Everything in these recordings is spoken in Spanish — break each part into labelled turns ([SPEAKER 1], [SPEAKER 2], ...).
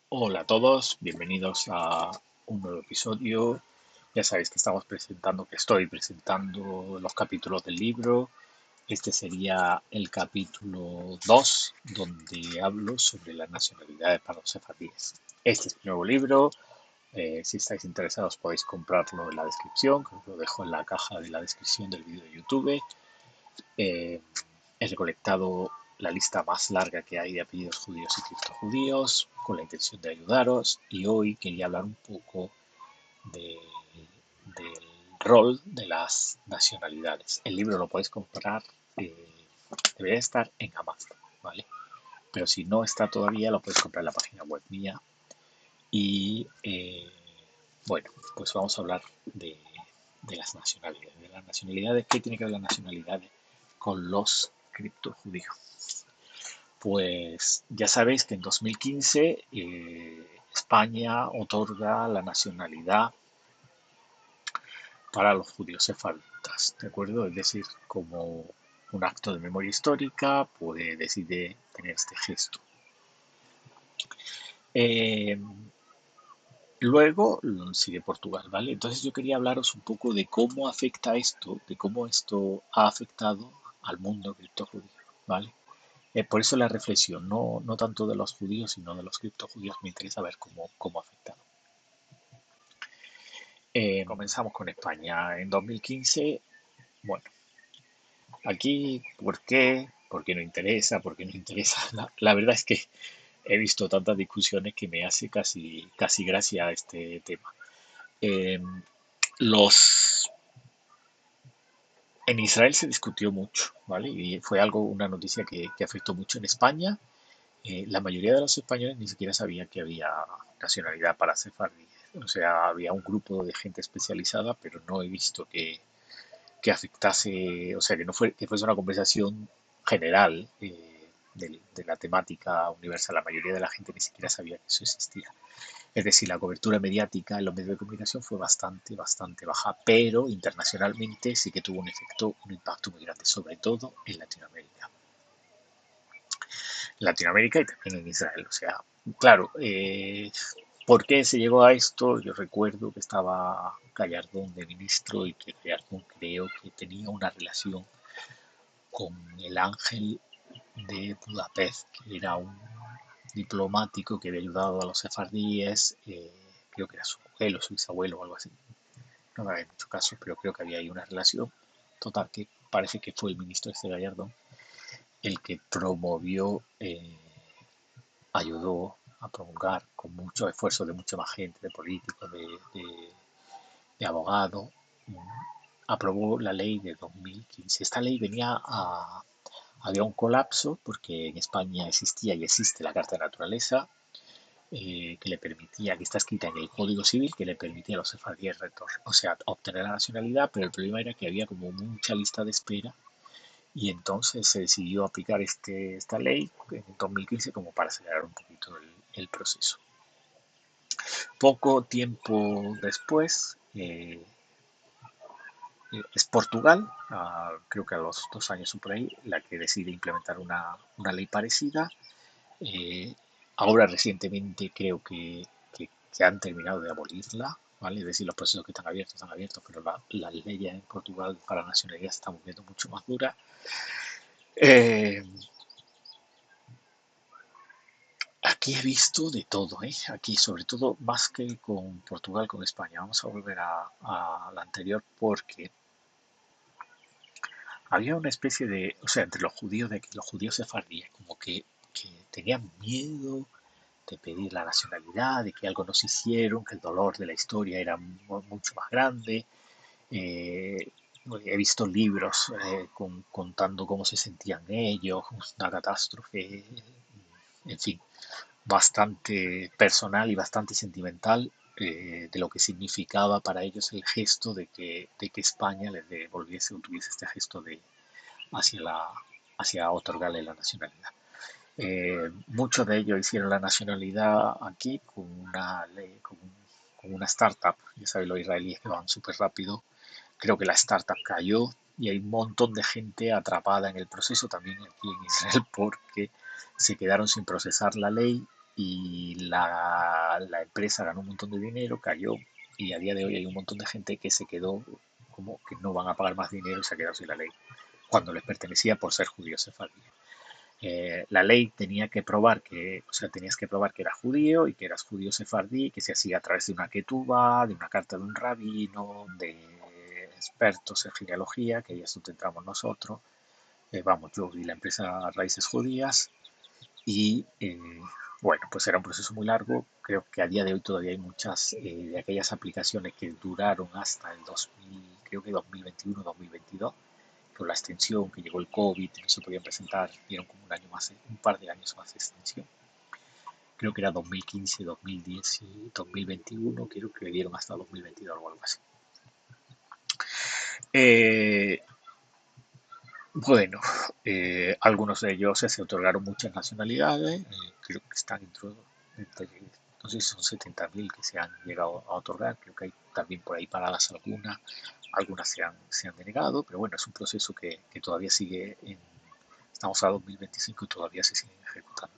[SPEAKER 1] Hola a todos, bienvenidos a un nuevo episodio. Ya sabéis que estoy presentando los capítulos del libro. Este sería el capítulo 2, donde hablo sobre las nacionalidades para los sefardíes. Este es mi nuevo libro. Si estáis interesados podéis comprarlo en la descripción, que os lo dejo en la caja de la descripción del vídeo de YouTube. Eh, He recolectado la lista más larga que hay de apellidos judíos y criptojudíos con la intención de ayudaros y hoy quería hablar un poco de- del rol de las nacionalidades. El libro lo podéis comprar, debería estar en Amazon, ¿vale? Pero si no está todavía, lo podéis comprar en la página web mía. Y bueno, pues vamos a hablar de las nacionalidades. De las nacionalidades, ¿qué tiene que ver las nacionalidades con los criptojudíos? Pues ya sabéis que en 2015 España otorga la nacionalidad para los judíos sefarditas, ¿de acuerdo? Es decir, como un acto de memoria histórica, pues decide tener este gesto. Eh, Luego sigue Portugal, ¿vale? Entonces yo quería hablaros un poco de cómo afecta esto, de cómo esto ha afectado al mundo criptojudío, ¿vale? Por eso la reflexión, no tanto de los judíos, sino de los criptojudíos, me interesa ver cómo ha afectado. Comenzamos con España. En 2015, bueno, aquí, ¿por qué? ¿Por qué no interesa? ¿Por qué no interesa? La verdad es que he visto tantas discusiones que me hace casi gracia este tema. Eh, los En Israel se discutió mucho, ¿vale? Y fue una noticia que afectó mucho en España. La mayoría de los españoles ni siquiera sabía que había nacionalidad para sefardíes. O sea, había un grupo de gente especializada, pero no he visto que afectase, o sea, que fuese una conversación general de la temática universal. La mayoría de la gente ni siquiera sabía que eso existía. Es decir, la cobertura mediática en los medios de comunicación fue bastante baja, pero internacionalmente sí que tuvo un impacto muy grande, sobre todo en Latinoamérica. Latinoamérica y también en Israel. O sea, claro, ¿por qué se llegó a esto? Yo recuerdo que estaba Gallardón de ministro y que Gallardón creo que tenía una relación con el Ángel de Budapest, que era un diplomático que había ayudado a los sefardíes, creo que era su abuelo, su bisabuelo o algo así. No me hagáis mucho caso, pero creo que había ahí una relación. Total, que parece que fue el ministro este Gallardón el que promovió, ayudó a promulgar con mucho esfuerzo de mucha más gente, de políticos, de abogados, aprobó la ley de 2015. Esta ley había un colapso porque en España existía y existe la Carta de Naturaleza, que le permitía, que está escrita en el Código Civil, que le permitía a los sefardíes o sea, obtener la nacionalidad, pero el problema era que había como mucha lista de espera y entonces se decidió aplicar esta ley en 2015 como para acelerar un poquito el proceso. Poco tiempo después, es Portugal, creo que a los 2 años o por ahí, la que decide implementar una ley parecida. Eh, Ahora recientemente creo que han terminado de abolirla, ¿vale? Es decir, los procesos que están abiertos, pero las leyes en Portugal para la nacionalidad se están volviendo mucho más duras. Eh, Aquí he visto de todo, ¿eh? Aquí, sobre todo, más que con Portugal, con España. Vamos a volver a la anterior porque había una especie de, o sea, entre los judíos, de que los judíos sefardíes, como que tenían miedo de pedir la nacionalidad, de que algo nos hicieron, que el dolor de la historia era mucho más grande. Eh, He visto libros contando cómo se sentían ellos, una catástrofe, en fin, bastante personal y bastante sentimental, de lo que significaba para ellos el gesto de que España les devolviese o tuviese este gesto hacia, la, hacia otorgarle la nacionalidad. Muchos de ellos hicieron la nacionalidad aquí con una startup. Ya sabéis, los israelíes que van súper rápido. Creo que la startup cayó y hay un montón de gente atrapada en el proceso también aquí en Israel porque se quedaron sin procesar la ley y la empresa ganó un montón de dinero, cayó, y a día de hoy hay un montón de gente que se quedó como que no van a pagar más dinero y se ha quedado sin la ley, cuando les pertenecía por ser judíos sefardíes. La ley tenía que probar que, o sea, tenías que probar que eras judío y que eras judío sefardí, que se hacía a través de una ketubá, de una carta de un rabino, de expertos en genealogía, que ya esto entramos nosotros. Vamos, yo y la empresa Raíces Judías, y bueno, pues era un proceso muy largo. Creo que a día de hoy todavía hay muchas de aquellas aplicaciones que duraron hasta el 2000, creo que 2021, 2022, con la extensión que llegó el COVID, no se podían presentar, dieron como un año más, un par de años más de extensión. Creo que era 2015, 2010 y 2021, creo que le dieron hasta 2022 o algo así. Eh, bueno, algunos de ellos se otorgaron muchas nacionalidades, creo que están entre, no sé si son 70.000 que se han llegado a otorgar, creo que hay también por ahí paradas algunas se han denegado, pero bueno, es un proceso que todavía sigue, estamos a 2025 y todavía se siguen ejecutando.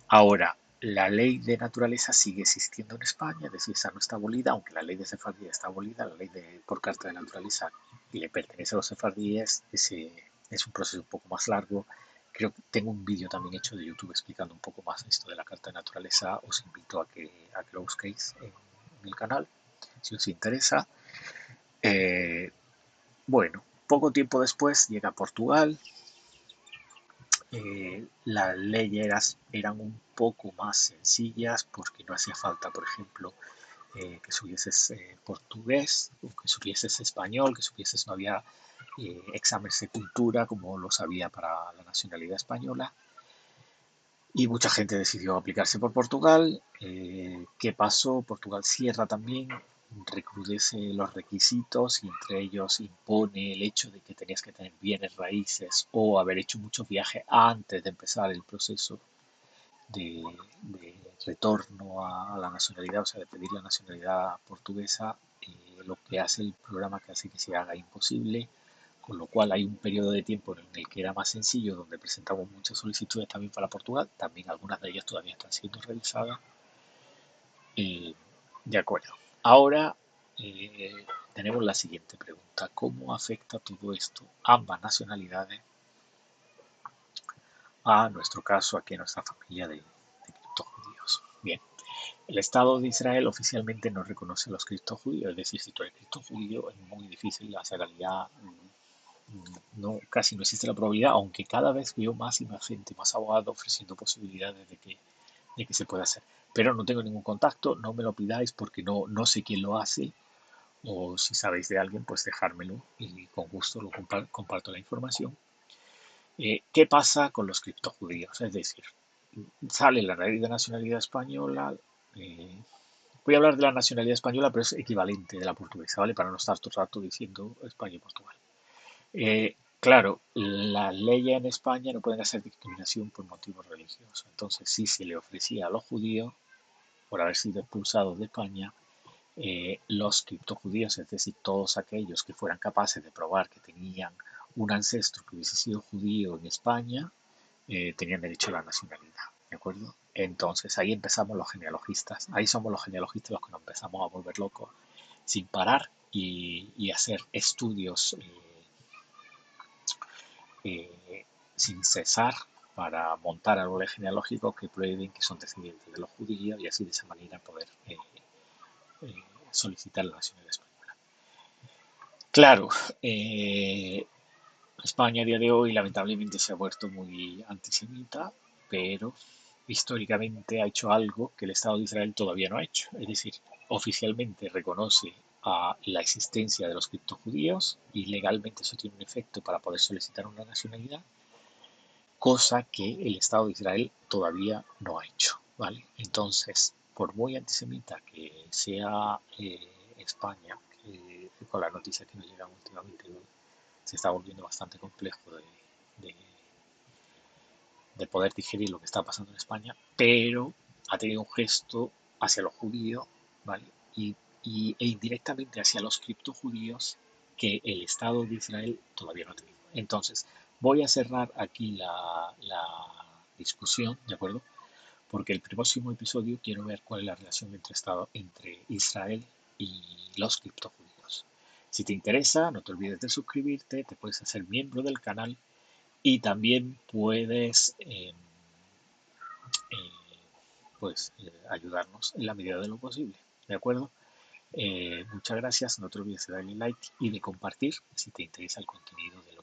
[SPEAKER 1] Ahora, la ley de naturaleza sigue existiendo en España, es decir, esa no está abolida, aunque la ley de sefardía está abolida, la ley por carta de naturaleza le pertenece a los sefardíes, es un proceso un poco más largo. Creo que tengo un vídeo también hecho de YouTube explicando un poco más esto de la carta de naturaleza, os invito a que lo busquéis en el canal, si os interesa. Eh, bueno, poco tiempo después llega Portugal. Las leyes eran un poco más sencillas porque no hacía falta, por ejemplo, que supieses portugués o que supieses español, que supieses, no había exámenes de cultura como los había para la nacionalidad española. Y mucha gente decidió aplicarse por Portugal. ¿Qué pasó? Portugal cierra también, recrudece los requisitos y entre ellos impone el hecho de que tenías que tener bienes raíces o haber hecho muchos viajes antes de empezar el proceso de retorno a la nacionalidad, o sea, de pedir la nacionalidad portuguesa, lo que hace el programa que hace que se haga imposible, con lo cual hay un periodo de tiempo en el que era más sencillo, donde presentamos muchas solicitudes también para Portugal, también algunas de ellas todavía están siendo revisadas. De acuerdo. Ahora tenemos la siguiente pregunta. ¿Cómo afecta todo esto, ambas nacionalidades, a nuestro caso, aquí en nuestra familia de criptojudíos? Bien, el Estado de Israel oficialmente no reconoce a los criptojudíos, es decir, si tú eres criptojudío es muy difícil la legalidad, no, casi no existe la probabilidad, aunque cada vez veo más y más gente, más abogados ofreciendo posibilidades de que se pueda hacer. Pero no tengo ningún contacto, no me lo pidáis porque no sé quién lo hace, o si sabéis de alguien, pues dejármelo y con gusto lo comparto la información. ¿Qué pasa con los criptojudíos? Es decir, sale la ley de nacionalidad española. Voy a hablar de la nacionalidad española, pero es equivalente de la portuguesa, ¿vale? Para no estar todo el rato diciendo España y Portugal. Claro, las leyes en España no pueden hacer discriminación por motivos religiosos. Entonces, sí se le ofrecía a los judíos, por haber sido expulsados de España, los criptojudíos, es decir, todos aquellos que fueran capaces de probar que tenían un ancestro que hubiese sido judío en España, tenían derecho a la nacionalidad, ¿de acuerdo? Entonces ahí empezamos los genealogistas, ahí somos los genealogistas los que nos empezamos a volver locos sin parar y hacer estudios sin cesar para montar árboles genealógicos que prueben que son descendientes de los judíos y así de esa manera poder eh, solicitar la nacionalidad española. Claro, España a día de hoy lamentablemente se ha vuelto muy antisemita, pero históricamente ha hecho algo que el Estado de Israel todavía no ha hecho. Es decir, oficialmente reconoce a la existencia de los criptojudíos y legalmente eso tiene un efecto para poder solicitar una nacionalidad, cosa que el Estado de Israel todavía no ha hecho, ¿vale? Entonces, por muy antisemita que sea España, que con la noticia que nos llegan últimamente se está volviendo bastante complejo de, de poder digerir lo que está pasando en España, pero ha tenido un gesto hacia los judíos, ¿vale? E indirectamente hacia los criptojudíos que el Estado de Israel todavía no ha tenido. Entonces, voy a cerrar aquí la discusión, ¿de acuerdo? porque el próximo episodio quiero ver cuál es la relación entre Israel y los criptojudíos. Si te interesa, no te olvides de suscribirte, te puedes hacer miembro del canal y también puedes ayudarnos en la medida de lo posible. ¿De acuerdo? Muchas gracias. No te olvides de darle like y de compartir si te interesa el contenido de